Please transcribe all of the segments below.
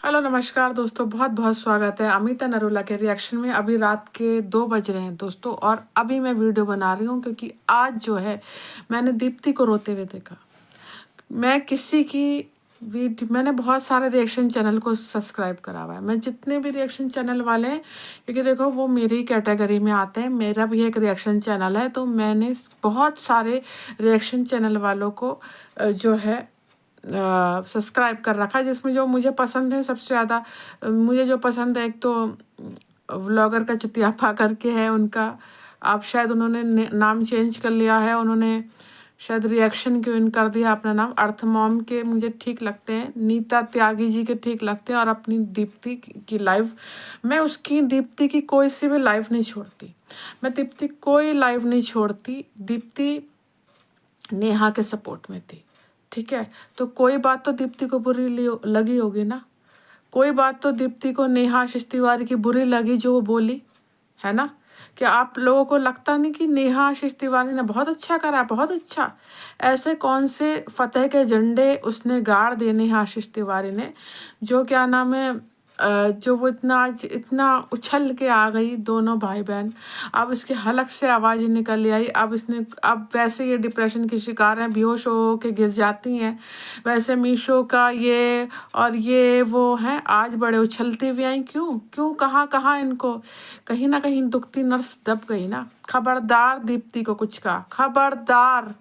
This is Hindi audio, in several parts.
हेलो नमस्कार दोस्तों, बहुत बहुत स्वागत है अमिता नरूला के रिएक्शन में। अभी रात के 2 बज रहे हैं दोस्तों, और अभी मैं वीडियो बना रही हूँ क्योंकि आज जो है मैंने दीप्ति को रोते हुए देखा। मैं किसी की वीडियो, मैंने बहुत सारे रिएक्शन चैनल को सब्सक्राइब करा हुआ है। मैं जितने भी रिएक्शन चैनल वाले हैं, क्योंकि देखो वो मेरी कैटेगरी में आते हैं, मेरा भी एक रिएक्शन चैनल है, तो मैंने बहुत सारे रिएक्शन चैनल वालों को जो है सब्सक्राइब कर रखा है, जिसमें जो मुझे पसंद है सबसे ज़्यादा। मुझे जो पसंद है, एक तो व्लॉगर का चुतियापा करके है उनका, आप शायद उन्होंने नाम चेंज कर लिया है, उन्होंने शायद रिएक्शन क्यों कर दिया अपना नाम। अर्थ मॉम के मुझे ठीक लगते हैं, नीता त्यागी जी के ठीक लगते हैं, और अपनी दीप्ति की लाइव, मैं उसकी दीप्ति की कोई सी भी लाइव नहीं छोड़ती। मैं दीप्ति कोई लाइव नहीं छोड़ती। दीप्ति नेहा के सपोर्ट में थी, ठीक है। तो कोई बात तो दीप्ति को बुरी लगी होगी ना, कोई बात तो दीप्ति को नेहा आशीष तिवारी की बुरी लगी जो वो बोली है ना। क्या आप लोगों को लगता नहीं कि नेहा आशीष तिवारी ने बहुत अच्छा करा, बहुत अच्छा। ऐसे कौन से फतेह के झंडे उसने गाड़ दिए नेहा आशीष तिवारी ने, जो क्या नाम है, जो वो इतना आज इतना उछल के आ गई दोनों भाई बहन। अब इसके हलक से आवाज़ निकल आई। अब वैसे ये डिप्रेशन की शिकार हैं, बेहोश हो के गिर जाती हैं। वैसे मीशो का ये और ये वो हैं, आज बड़े उछलती हुई आई। क्यों क्यों, कहाँ कहाँ इनको कहीं ना कहीं दुखती नर्स दब गई ना। खबरदार दीप्ति को कुछ कहा, खबरदार।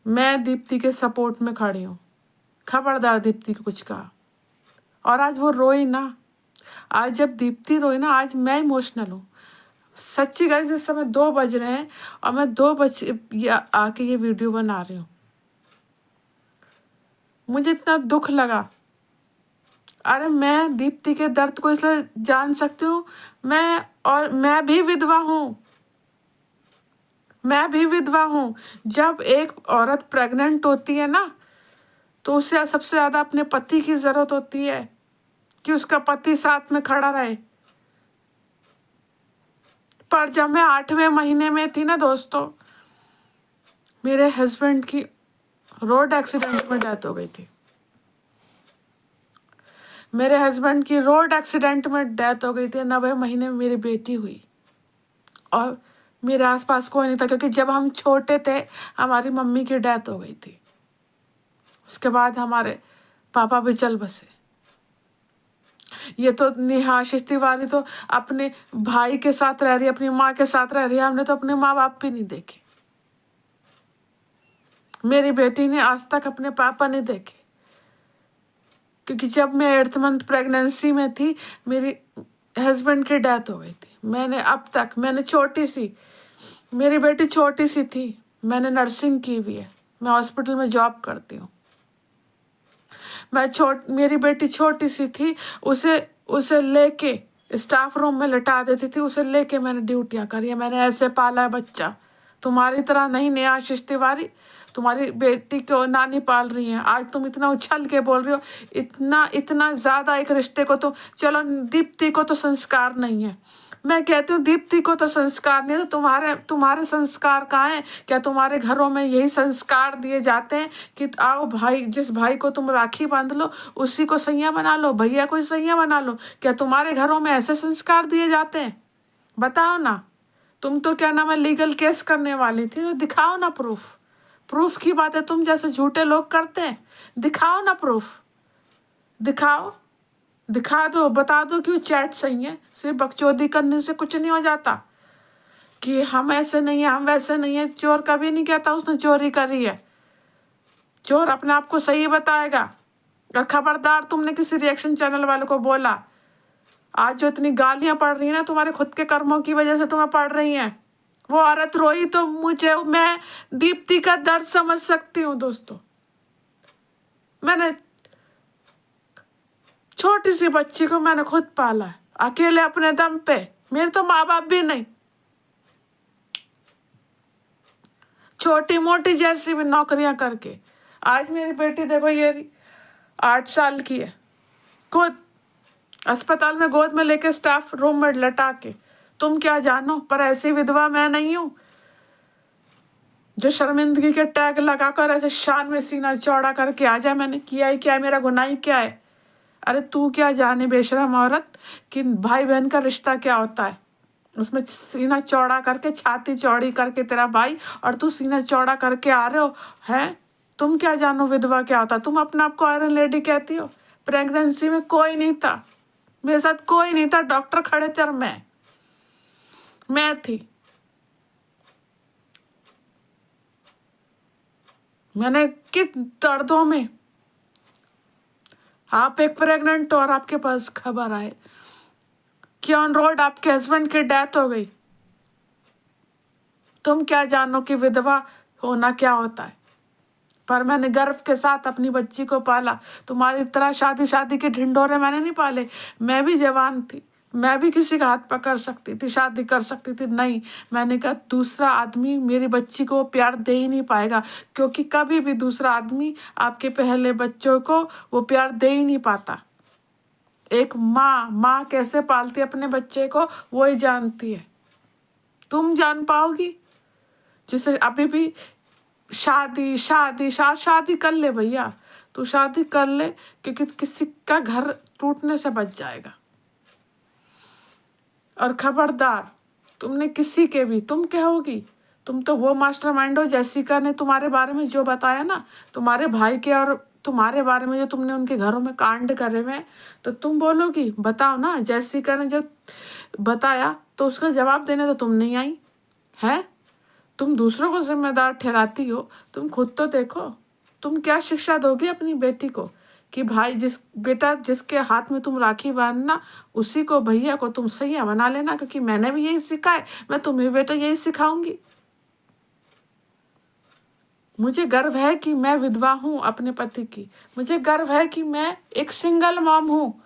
मैं दीप्ति के सपोर्ट में खड़ी हूँ, खबरदार दीप्ति को कुछ कहा। और आज वो रोई ना, आज जब दीप्ति रोई ना, आज मैं इमोशनल हूँ सच्ची गाइस। इस समय 2 बज रहे हैं और मैं 2 बज आके ये वीडियो बना रही हूँ। मुझे इतना दुख लगा। अरे मैं दीप्ति के दर्द को इसलिए जान सकती हूँ, मैं भी विधवा हूँ, मैं भी विधवा हूँ। जब एक औरत प्रेग्नेंट होती है ना, तो उसे सबसे ज़्यादा अपने पति की ज़रूरत होती है कि उसका पति साथ में खड़ा रहे। पर जब मैं 8वें महीने में थी ना दोस्तों, मेरे हस्बैंड की रोड एक्सीडेंट में डेथ हो गई थी। मेरे हस्बैंड की रोड एक्सीडेंट में डेथ हो गई थी। 9वें महीने में मेरी बेटी हुई, और मेरे आसपास कोई नहीं था, क्योंकि जब हम छोटे थे हमारी मम्मी की डेथ हो गई थी। उसके बाद हमारे पापा भी चल बसे। ये तो नेहा आशीष तिवारी तो अपने भाई के साथ रह रही है, अपनी माँ के साथ रह रही है। हमने तो अपने माँ बाप भी नहीं देखे। मेरी बेटी ने आज तक अपने पापा नहीं देखे, क्योंकि जब मैं 8th मंथ प्रेगनेंसी में थी मेरी हस्बैंड की डेथ हो गई थी। मैंने छोटी सी, मेरी बेटी छोटी सी थी, मैंने नर्सिंग की हुई है, मैं हॉस्पिटल में जॉब करती हूँ। मेरी बेटी छोटी सी थी, उसे उसे लेके स्टाफ रूम में लिटा देती थी, उसे लेके मैंने ड्यूटियां करी है। मैंने ऐसे पाला है बच्चा, तुम्हारी तरह नहीं नेहा आशीष तिवारी। तुम्हारी बेटी को नानी पाल रही है, आज तुम इतना उछल के बोल रही हो, इतना इतना ज्यादा एक रिश्ते को। तो चलो दीप्ति को तो संस्कार नहीं है, मैं कहती हूँ दीप्ति को तो संस्कार नहीं है, तो तुम्हारे संस्कार कहाँ हैं? क्या तुम्हारे घरों में यही संस्कार दिए जाते हैं कि आओ भाई, जिस भाई को तुम राखी बांध लो उसी को सैया बना लो, भैया को सैया बना लो? क्या तुम्हारे घरों में ऐसे संस्कार दिए जाते हैं? बताओ ना। तुम तो क्या नाम है, लीगल केस करने वाली थी, तो दिखाओ ना प्रूफ। प्रूफ की बातें तुम जैसे झूठे लोग करते हैं, दिखाओ ना प्रूफ, दिखाओ, दिखा दो, बता दो कि वो चैट सही है। सिर्फ बकचोदी करने से कुछ नहीं हो जाता कि हम ऐसे नहीं है, हम वैसे नहीं है। चोर कभी नहीं कहता उसने चोरी करी है, चोर अपने आप को सही बताएगा। और खबरदार तुमने किसी रिएक्शन चैनल वाले को बोला, आज जो इतनी गालियां पड़ रही है ना, तुम्हारे खुद के कर्मों की वजह से तुम्हें पड़ रही हैं। वो औरत रोई तो मैं दीप्ति का दर्द समझ सकती हूँ दोस्तों। मैंने छोटी सी बच्ची को मैंने खुद पाला है, अकेले अपने दम पे। मेरे तो माँ बाप भी नहीं, छोटी मोटी जैसी भी नौकरियां करके। आज मेरी बेटी देखो, ये 8 साल की है, खुद अस्पताल में गोद में लेके स्टाफ रूम में लटा के। तुम क्या जानो, पर ऐसी विधवा मैं नहीं हूं जो शर्मिंदगी के टैग लगाकर ऐसे शान में सीना चौड़ा करके आ जाए। मैंने किया ही क्या है, मेरा गुनाह ही क्या है? अरे तू क्या जाने बेशरम औरत कि भाई बहन का रिश्ता क्या होता है। उसमें सीना चौड़ा करके, छाती चौड़ी करके तेरा भाई, और तू सीना चौड़ा करके आ रहे हो। हैं तुम क्या जानो विधवा क्या होता। तुम अपने आप को आयरन लेडी कहती हो। प्रेगनेंसी में कोई नहीं था, मेरे साथ कोई नहीं था, डॉक्टर खड़े थे और मैं थी। मैंने किस दर्दों में, आप एक प्रेग्नेंट हो और आपके पास खबर आए कि ऑन रोड आपके हस्बैंड की डेथ हो गई। तुम क्या जानो कि विधवा होना क्या होता है। पर मैंने गर्व के साथ अपनी बच्ची को पाला। तुम्हारी तरह शादी के ढिंढोरे मैंने नहीं पाले। मैं भी जवान थी, मैं भी किसी का हाथ पकड़ सकती थी, शादी कर सकती थी। नहीं, मैंने कहा दूसरा आदमी मेरी बच्ची को प्यार दे ही नहीं पाएगा, क्योंकि कभी भी दूसरा आदमी आपके पहले बच्चों को वो प्यार दे ही नहीं पाता। एक माँ कैसे पालती है अपने बच्चे को, वो ही जानती है। तुम जान पाओगी जिसे अभी भी शादी कर ले भैया, तू शादी कर ले, क्योंकि किसी का घर टूटने से बच जाएगा। और खबरदार, तुमने किसी के भी, तुम कहोगी तुम तो वो मास्टरमाइंड हो। जैसिका ने तुम्हारे बारे में जो बताया ना, तुम्हारे भाई के और तुम्हारे बारे में जो तुमने उनके घरों में कांड करे हुए, तो तुम बोलोगी बताओ ना, जैसिका ने जो बताया तो उसका जवाब देने तो तुम नहीं आई है। तुम दूसरों को जिम्मेदार ठहराती हो, तुम खुद तो देखो। तुम क्या शिक्षा दोगी अपनी बेटी को कि भाई बेटा जिसके हाथ में तुम राखी बांधना, उसी को, भैया को तुम सैया बना लेना, क्योंकि मैंने भी यही सीखा है। मैं तुम्हें बेटा यही सिखाऊंगी। मुझे गर्व है कि मैं विधवा हूँ अपने पति की। मुझे गर्व है कि मैं एक सिंगल मॉम हूँ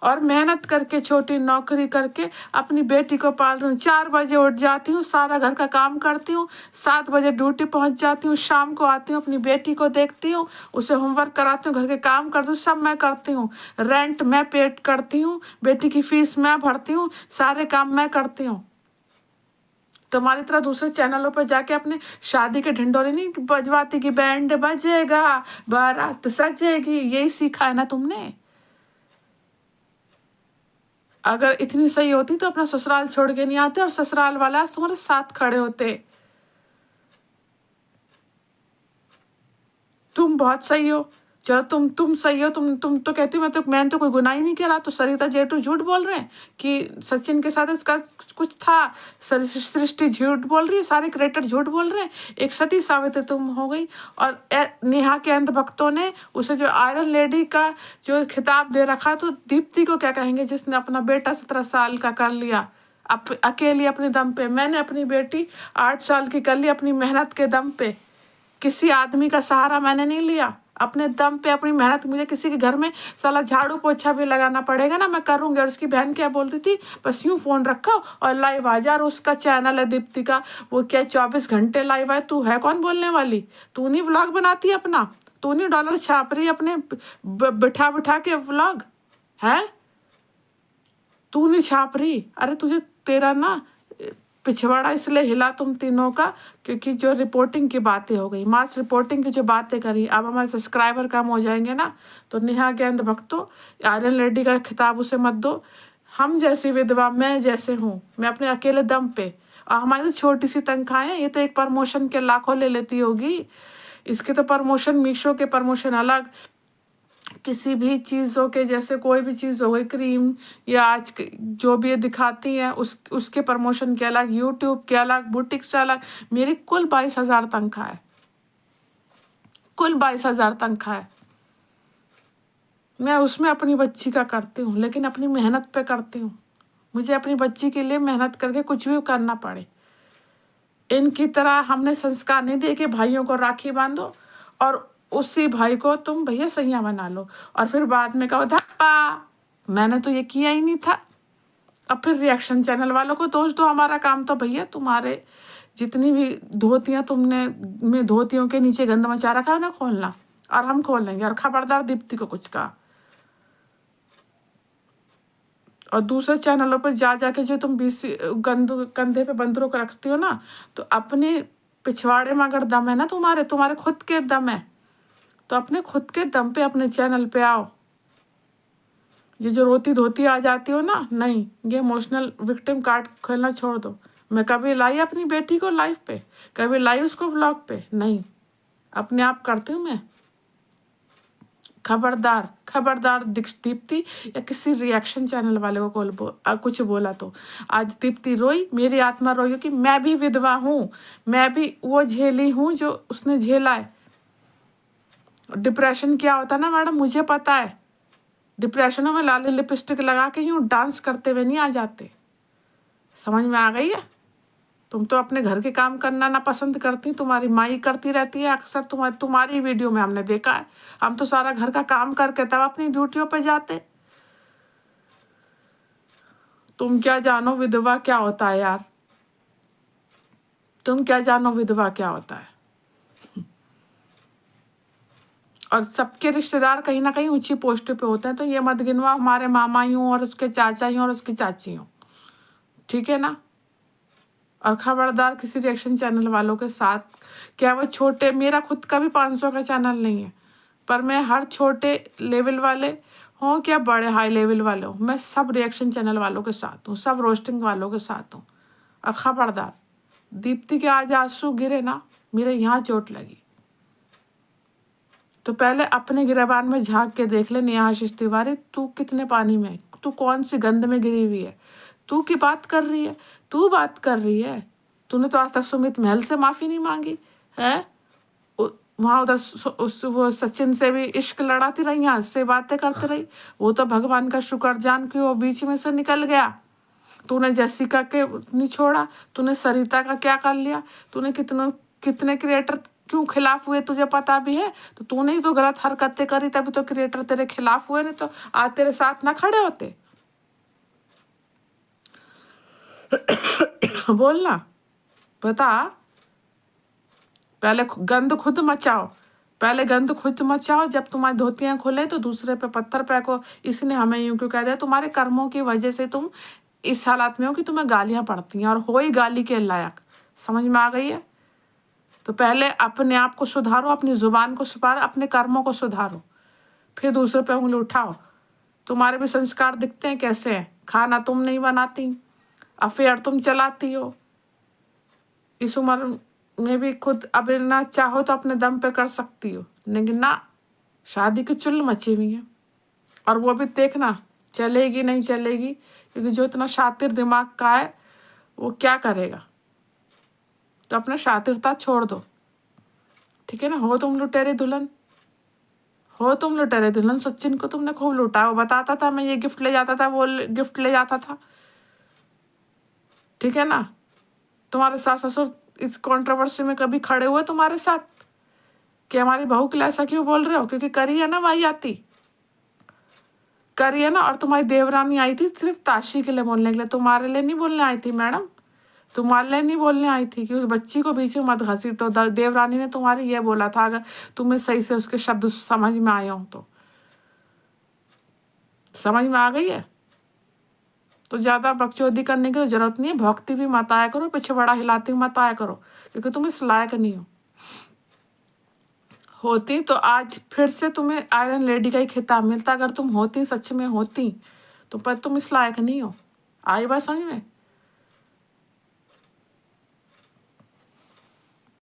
और मेहनत करके, छोटी नौकरी करके अपनी बेटी को पाल रही हूँ। 4 बजे उठ जाती हूँ, सारा घर का काम करती हूँ, 7 बजे ड्यूटी पहुँच जाती हूँ, शाम को आती हूँ, अपनी बेटी को देखती हूँ, उसे होमवर्क कराती हूँ, घर के काम करती हूँ, सब मैं करती हूँ। रेंट मैं पे करती हूँ, बेटी की फीस मैं भरती हूँ, सारे काम मैं करती हूँ। तुम्हारी तरह दूसरे चैनलों पर जाके अपने शादी के ढिंडोरे नहीं बजवाती कि बैंड बजेगा, बारात सजेगी। यही सीखा है ना तुमने। अगर इतनी सही होती तो अपना ससुराल छोड़ के नहीं आते और ससुराल वाला आज तुम्हारे साथ खड़े होते। तुम बहुत सही हो। चलो तुम सही हो। तुम तो कहती हो मैंने तो कोई गुनाह ही नहीं किया। तो सरिता जेठू झूठ बोल रहे हैं कि सचिन के साथ इसका कुछ था। सृष्टि झूठ बोल रही है, सारे क्रिएटर झूठ बोल रहे हैं। एक सती सावित्री तुम हो गई। और नेहा के अंधभक्तों ने उसे जो आयरन लेडी का जो खिताब दे रखा, तो दीप्ति को क्या कहेंगे जिसने अपना बेटा 17 साल का कर लिया अकेली अपने दम पे। मैंने अपनी बेटी 8 साल की कर ली अपनी मेहनत के दम पे। किसी आदमी का सहारा मैंने नहीं लिया, अपने दम पे अपनी मेहनत। मुझे किसी के घर में साला झाड़ू पोछा भी लगाना पड़ेगा ना, मैं करूंगी। और उसकी बहन क्या बोल रही थी, बस यूं फोन रखा और लाइव आ जा। और उसका चैनल है दीप्ति का, वो क्या 24 घंटे लाइव है। तू है कौन बोलने वाली? तू नहीं व्लॉग बनाती अपना? तू नहीं डॉलर छाप रही अपने बिठा बिठा के व्लॉग है? तू नहीं छाप रही। अरे तुझे तेरा ना पिछवाड़ा इसलिए हिला तुम तीनों का, क्योंकि जो रिपोर्टिंग की बातें हो गई, मास रिपोर्टिंग की जो बातें करी, अब हमारे सब्सक्राइबर कम हो जाएंगे ना। तो नेहा के अंधभक्तों, आयरन लेडी का खिताब उसे मत दो। हम जैसी विधवा, मैं जैसे हूँ, मैं अपने अकेले दम पे। और हमारी तो छोटी सी तनख्वाहें, ये तो एक प्रमोशन के लाखों ले लेती होगी। इसके तो प्रमोशन, मीशो के प्रमोशन अलग, किसी भी चीज़ों के, जैसे कोई भी चीज़ हो गई, क्रीम या आज जो भी ये दिखाती हैं उसके प्रमोशन के अलग, यूट्यूब के अलग, बुटीक से अलग। मेरी कुल 22,000 तनख्वाह है, कुल 22,000 तनख्वाह है। मैं उसमें अपनी बच्ची का करती हूँ, लेकिन अपनी मेहनत पे करती हूँ। मुझे अपनी बच्ची के लिए मेहनत करके कुछ भी करना पड़े। इनकी तरह हमने संस्कार नहीं दिए कि भाइयों को राखी बांधो और उसी भाई को तुम भैया सैया बना लो, और फिर बाद में कहो धप्पा, मैंने तो ये किया ही नहीं था। अब फिर रिएक्शन चैनल वालों को दोष दो। हमारा काम तो भैया तुम्हारे जितनी भी धोतियां तुमने में धोतियों के नीचे गंद मचा रखा है ना, खोलना, और हम खोल लेंगे। और खबरदार दीप्ति को कुछ कहा। और दूसरे चैनलों पर जा जाके जो तुम कंधे पे बंदरों को रखती हो ना, तो अपने पिछवाड़े में अगर दम है ना, तुम्हारे खुद के दम है, तो अपने खुद के दम पे अपने चैनल पे आओ। ये जो रोती धोती आ जाती हो ना, नहीं, ये इमोशनल विक्टिम कार्ड खेलना छोड़ दो। मैं कभी लाई अपनी बेटी को लाइव पे, कभी लाई उसको व्लॉग पे, नहीं, अपने आप करती हूँ मैं। खबरदार खबरदार दीप्ति या किसी रिएक्शन चैनल वाले को कुछ बोला तो। आज दीप्ति रोई, मेरी आत्मा रोई कि मैं भी विधवा हूँ, मैं भी वो झेली हूँ जो उसने झेला है। डिप्रेशन क्या होता है ना मैडम, मुझे पता है। डिप्रेशनों में लाली लिपस्टिक लगा के यूं डांस करते हुए नहीं आ जाते। समझ में आ गई है? तुम तो अपने घर के काम करना ना पसंद करती, तुम्हारी माई करती रहती है अक्सर। तुम्हारी वीडियो में हमने देखा है। हम तो सारा घर का काम करके तब अपनी ड्यूटियों पे जाते। तुम क्या जानो विधवा क्या होता है यार, तुम क्या जानो विधवा क्या होता है। और सबके रिश्तेदार कहीं ना कहीं ऊंची पोस्ट पे होते हैं, तो ये मत गिनवा हमारे मामा यूं और उसके चाचा यूं और उसकी चाची यूं, ठीक है ना। और खबरदार किसी रिएक्शन चैनल वालों के साथ, क्या वो छोटे, मेरा खुद का भी 500 का चैनल नहीं है, पर मैं हर छोटे लेवल वाले हों क्या बड़े हाई लेवल वाले हों, मैं सब रिएक्शन चैनल वालों के साथ हूँ, सब रोस्टिंग वालों के साथ हूँ। और खबरदार दीप्ति के आज आंसू गिरे ना, मेरे यहाँ चोट लगी। तो पहले अपने गिरेबान में झांक के देख ले नेहाशीष तिवारी, तू कितने पानी में, तू कौन सी गंद में गिरी हुई है। तू की बात कर रही है, तू बात कर रही है। तूने तो आज तक सुमित महल से माफी नहीं मांगी है। वहां उधर वो सचिन से भी इश्क लड़ाती रही, यहाँ से बातें करते रही। वो तो भगवान का शुक्र जान के वो बीच में से निकल गया। तूने जेसिका के नहीं छोड़ा, तूने सरिता का क्या कर लिया, तूने कितने क्रिएटर क्यों खिलाफ हुए तुझे पता भी है। तो तूने ही तो गलत हरकतें करी, तभी तो क्रिएटर तेरे खिलाफ हुए, नहीं तो आज तेरे साथ ना खड़े होते। बोलना, बता। पहले गंद खुद मचाओ, पहले गंद खुद मचाओ। जब तुम्हारी धोतियां खुले तो दूसरे पे पत्थर फेंको। इसने हमें यूं क्यों कह दिया, तुम्हारे कर्मों की वजह से तुम इस हालात में हो कि तुम्हें गालियां पड़ती हैं, और हो ही गाली के लायक। समझ में आ गई है? तो पहले अपने आप को सुधारो, अपनी जुबान को सुधारो, अपने कर्मों को सुधारो, फिर दूसरे पे उंगली उठाओ। तुम्हारे भी संस्कार दिखते हैं कैसे हैं। खाना तुम नहीं बनाती, अफेयर तुम चलाती हो। इस उम्र में भी खुद अब ना चाहो तो अपने दम पे कर सकती हो, लेकिन ना, शादी की चुल मची हुई है। और वो भी देखना चलेगी नहीं चलेगी, क्योंकि जो इतना शातिर दिमाग का है वो क्या करेगा। तो अपना शातिरता छोड़ दो, ठीक है ना। हो तुम लुटेरे दुल्हन, हो तुम लुटेरे दुल्हन। सचिन को तुमने खूब लुटा, वो बताता था मैं ये गिफ्ट ले जाता था, वो गिफ्ट ले जाता था, ठीक है ना। तुम्हारे सास ससुर इस कंट्रोवर्सी में कभी खड़े हुए तुम्हारे साथ कि हमारी बहू के लिए ऐसा क्यों बोल रहे हो? क्योंकि करी है ना भाई, आती करी है ना। और तुम्हारी देवरानी आई थी सिर्फ ताशी के लिए बोलने के लिए, तुम्हारे लिए नहीं बोलने आई थी मैडम, तुम्हारे लिए नहीं बोलने आई थी कि उस बच्ची को बीच में मत घसीटो। देवरानी ने तुम्हारी ये बोला था, अगर तुम्हें सही से उसके शब्द समझ में आए हो तो। समझ में आ गई है? तो ज्यादा बकचोदी करने की जरूरत नहीं है। भौंकती भी मत आया करो, पीछे बड़ा हिलाती मत आया करो, क्योंकि तुम इस लायक नहीं हो। होती तो आज फिर से तुम्हें आयरन लेडी का ही खिताब मिलता। अगर तुम होती, सच में होती, तो पर तुम इस लायक नहीं हो। आई बात समझ में?